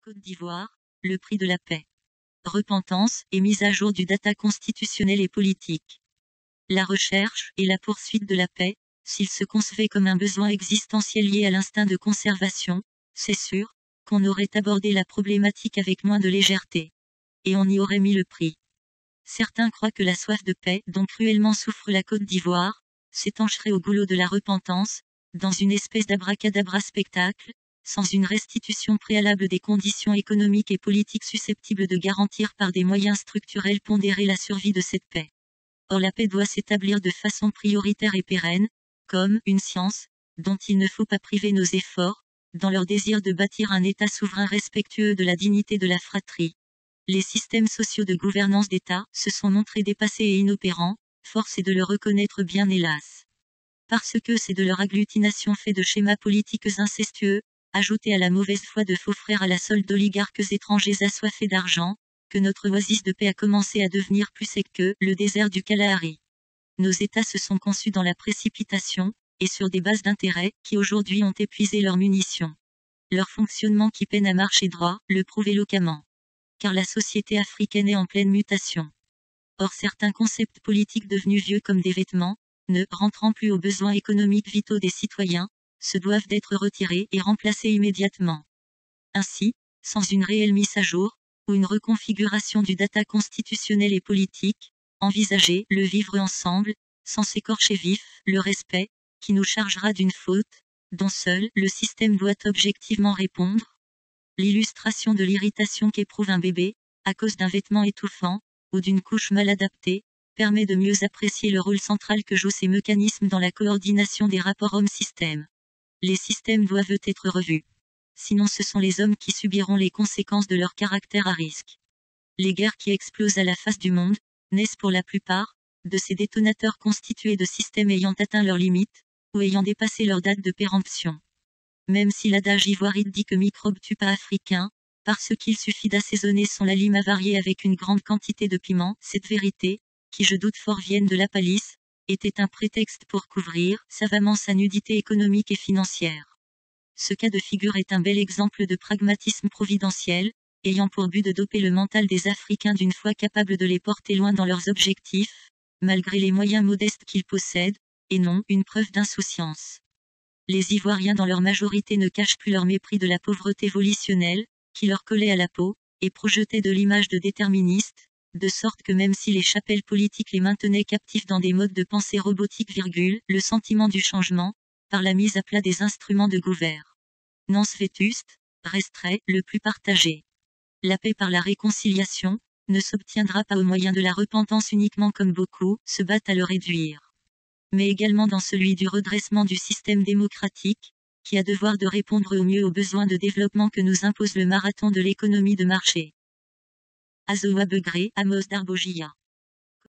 Côte d'Ivoire, le prix de la paix. Repentance et mise à jour du data constitutionnel et politique. La recherche et la poursuite de la paix, s'il se concevait comme un besoin existentiel lié à l'instinct de conservation, c'est sûr qu'on aurait abordé la problématique avec moins de légèreté. Et on y aurait mis le prix. Certains croient que la soif de paix dont cruellement souffre la Côte d'Ivoire s'étancherait au goulot de la repentance, dans une espèce d'abracadabra spectacle, sans une restitution préalable des conditions économiques et politiques susceptibles de garantir par des moyens structurels pondérés la survie de cette paix. Or la paix doit s'établir de façon prioritaire et pérenne, comme une science, dont il ne faut pas priver nos efforts, dans leur désir de bâtir un État souverain respectueux de la dignité de la fratrie. Les systèmes sociaux de gouvernance d'État se sont montrés dépassés et inopérants, force est de le reconnaître bien hélas. Parce que c'est de leur agglutination fait de schémas politiques incestueux, ajoutés à la mauvaise foi de faux frères à la solde d'oligarques étrangers assoiffés d'argent, que notre oasis de paix a commencé à devenir plus sec que le désert du Kalahari. Nos États se sont conçus dans la précipitation, et sur des bases d'intérêt qui aujourd'hui ont épuisé leurs munitions. Leur fonctionnement qui peine à marcher droit, le prouve éloquemment. Car la société africaine est en pleine mutation. Or certains concepts politiques devenus vieux comme des vêtements, ne rentrant plus aux besoins économiques vitaux des citoyens, se doivent d'être retirés et remplacés immédiatement. Ainsi, sans une réelle mise à jour, ou une reconfiguration du data constitutionnel et politique, envisager le vivre ensemble, sans s'écorcher vif, le respect, qui nous chargera d'une faute, dont seul le système doit objectivement répondre. L'illustration de l'irritation qu'éprouve un bébé, à cause d'un vêtement étouffant, ou d'une couche mal adaptée, permet de mieux apprécier le rôle central que jouent ces mécanismes dans la coordination des rapports homme-système. Les systèmes doivent être revus. Sinon ce sont les hommes qui subiront les conséquences de leur caractère à risque. Les guerres qui explosent à la face du monde, naissent pour la plupart, de ces détonateurs constitués de systèmes ayant atteint leurs limites, ou ayant dépassé leur date de péremption. Même si l'adage ivoiride dit que microbe tue pas africain, parce qu'il suffit d'assaisonner son lime avarié avec une grande quantité de piment, cette vérité, qui je doute fort vienne de la palisse, était un prétexte pour couvrir savamment sa nudité économique et financière. Ce cas de figure est un bel exemple de pragmatisme providentiel, ayant pour but de doper le mental des Africains d'une foi capable de les porter loin dans leurs objectifs, malgré les moyens modestes qu'ils possèdent, et non une preuve d'insouciance. Les Ivoiriens dans leur majorité ne cachent plus leur mépris de la pauvreté volitionnelle, qui leur collait à la peau, et projetait de l'image de déterministes, de sorte que même si les chapelles politiques les maintenaient captifs dans des modes de pensée robotiques, le sentiment du changement, par la mise à plat des instruments de gouvernance vétuste, resterait le plus partagé. La paix par la réconciliation ne s'obtiendra pas au moyen de la repentance uniquement comme beaucoup se battent à le réduire, mais également dans celui du redressement du système démocratique, qui a devoir de répondre au mieux aux besoins de développement que nous impose le marathon de l'économie de marché. Azoa Begré, Amos Darbogia.